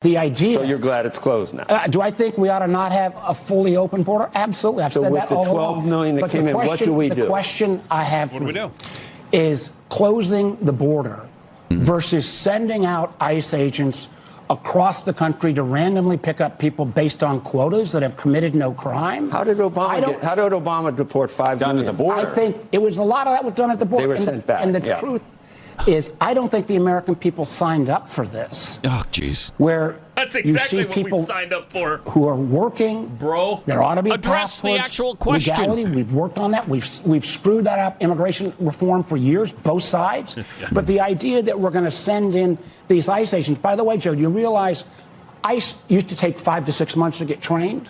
The idea. So you're glad it's closed now? Do I think we ought to not have a fully open border? Absolutely. I've said that all along. So with the 12 million that came in, what do we do? The question I have What do we do? Is closing the border versus sending out ICE agents across the country to randomly pick up people based on quotas that have committed no crime. How did Obama deport 5 million? Down at the border. I think it was a lot of that was done at the border. They were sent back. And the truth is, I don't think the American people signed up for this. Oh, jeez. Where That's you exactly see what people we signed up for. who are working, Bro. There ought to be Address the actual question. Legality. We've worked on that. We've screwed that up. Immigration reform for years, both sides. But the idea that we're going to send in these ICE agents. By the way, Joe, do you realize ICE used to take 5 to 6 months to get trained?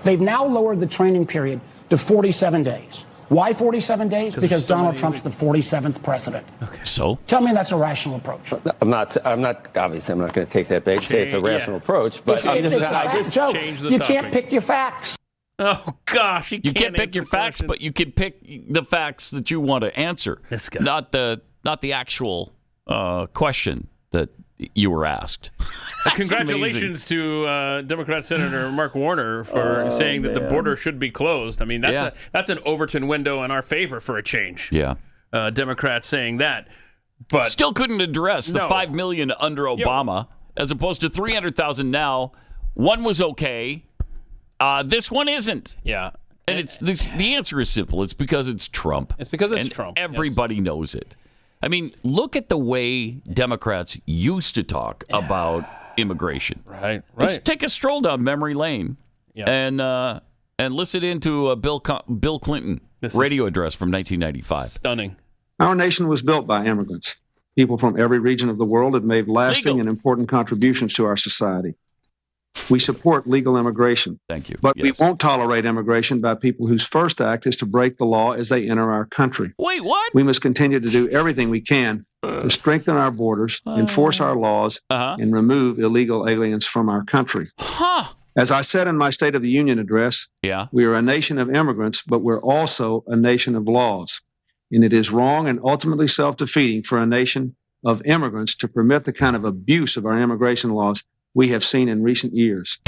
They've now lowered the training period to 47 days. Why 47 days? Because Donald Trump's the 47th president. Okay. So? Tell me that's a rational approach. I'm not, obviously, I'm not going to take that bait and say it's a rational approach, but I'm just, Joe, change the you topic. can't pick your facts. Oh, gosh. You can't pick your facts, but you can pick the facts that you want to answer. This guy. Not the actual question that you were asked. Congratulations to Democrat Senator Mark Warner for saying that the border should be closed. I mean, that's an Overton window in our favor for a change. Yeah. Democrats saying that. But still couldn't address the 5 million under Obama, as opposed to 300,000 now. One was okay. This one isn't. Yeah. And the answer is simple. It's because it's Trump. It's because it's and Trump. Everybody knows it. I mean, look at the way Democrats used to talk about immigration. Right. Let's take a stroll down memory lane and listen into a Bill Clinton radio address from 1995. Stunning. Our nation was built by immigrants. People from every region of the world have made lasting and important contributions to our society. We support legal immigration. Thank you. But we won't tolerate immigration by people whose first act is to break the law as they enter our country. Wait, what? We must continue to do everything we can to strengthen our borders, enforce our laws, and remove illegal aliens from our country. As I said in my State of the Union address, we are a nation of immigrants, but we're also a nation of laws. And it is wrong and ultimately self-defeating for a nation of immigrants to permit the kind of abuse of our immigration laws we have seen in recent years.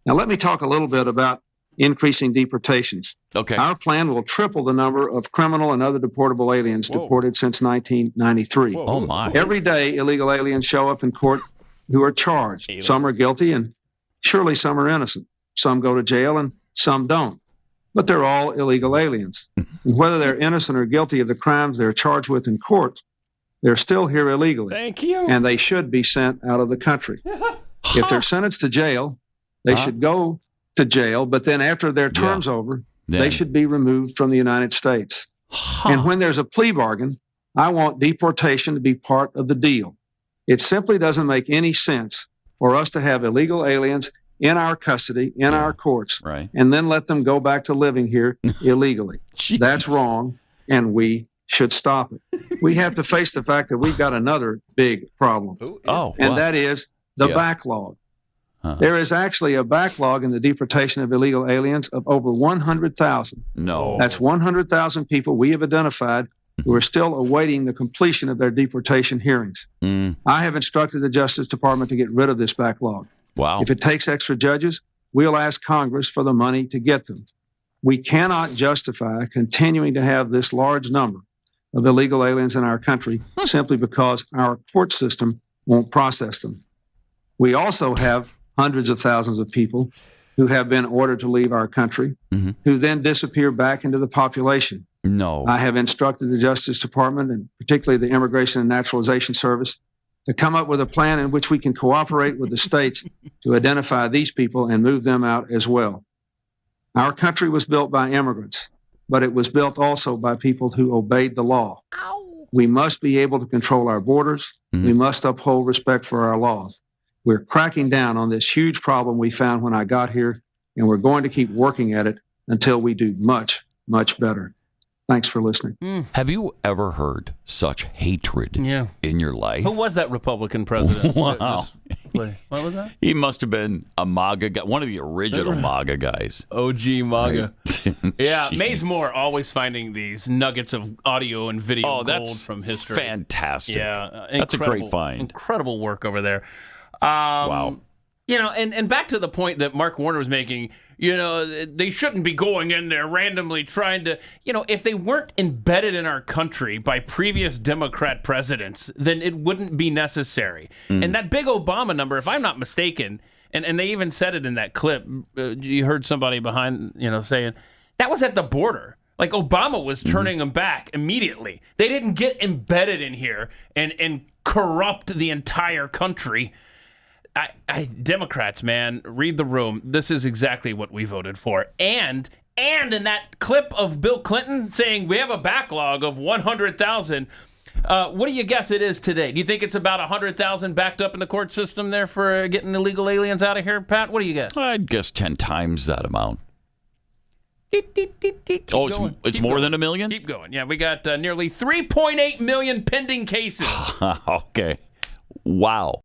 Now, let me talk a little bit about increasing deportations. Okay. Our plan will triple the number of criminal and other deportable aliens deported since 1993. Oh, my. Every day, illegal aliens show up in court who are charged. Some are guilty, and surely some are innocent. Some go to jail, and some don't. But they're all illegal aliens. And whether they're innocent or guilty of the crimes they're charged with in court, they're still here illegally. Thank you. And they should be sent out of the country. If they're sentenced to jail, they should go to jail, but then after their term's over, they should be removed from the United States. And when there's a plea bargain, I want deportation to be part of the deal. It simply doesn't make any sense for us to have illegal aliens in our custody, in our courts, and then let them go back to living here illegally. That's wrong, and we should stop it. We have to face the fact that we've got another big problem, that is the backlog. There is actually a backlog in the deportation of illegal aliens of over 100,000. No. That's 100,000 people we have identified who are still awaiting the completion of their deportation hearings. I have instructed the Justice Department to get rid of this backlog. Wow. If it takes extra judges, we'll ask Congress for the money to get them. We cannot justify continuing to have this large number of illegal aliens in our country simply because our court system won't process them. We also have hundreds of thousands of people who have been ordered to leave our country, who then disappear back into the population. No. I have instructed the Justice Department, and particularly the Immigration and Naturalization Service, to come up with a plan in which we can cooperate with the states to identify these people and move them out as well. Our country was built by immigrants, but it was built also by people who obeyed the law. We must be able to control our borders. We must uphold respect for our laws. We're cracking down on this huge problem we found when I got here, and we're going to keep working at it until we do much, much better. Thanks for listening. Have you ever heard such hatred in your life? Who was that Republican president? Wow. What was that? He must have been a MAGA guy, one of the original MAGA guys. OG MAGA. Yeah, Jeez. Maze Moore always finding these nuggets of audio and video gold from history. Fantastic. Yeah, that's a great find. Incredible work over there. Wow. You know, and back to the point that Mark Warner was making, you know, they shouldn't be going in there randomly trying to, you know, if they weren't embedded in our country by previous Democrat presidents, then it wouldn't be necessary. And that big Obama number, if I'm not mistaken, and they even said it in that clip, you heard somebody behind, you know, saying, that was at the border. Like Obama was turning them back immediately. They didn't get embedded in here and corrupt the entire country. Democrats, man, read the room. This is exactly what we voted for. And in that clip of Bill Clinton saying we have a backlog of 100,000, what do you guess it is today? Do you think it's about 100,000 backed up in the court system there for getting illegal aliens out of here, Pat? What do you guess? I'd guess 10 times that amount. Keep going. It's Keep more going. than a million? Keep going. Yeah, we got nearly 3.8 million pending cases. Okay. Wow.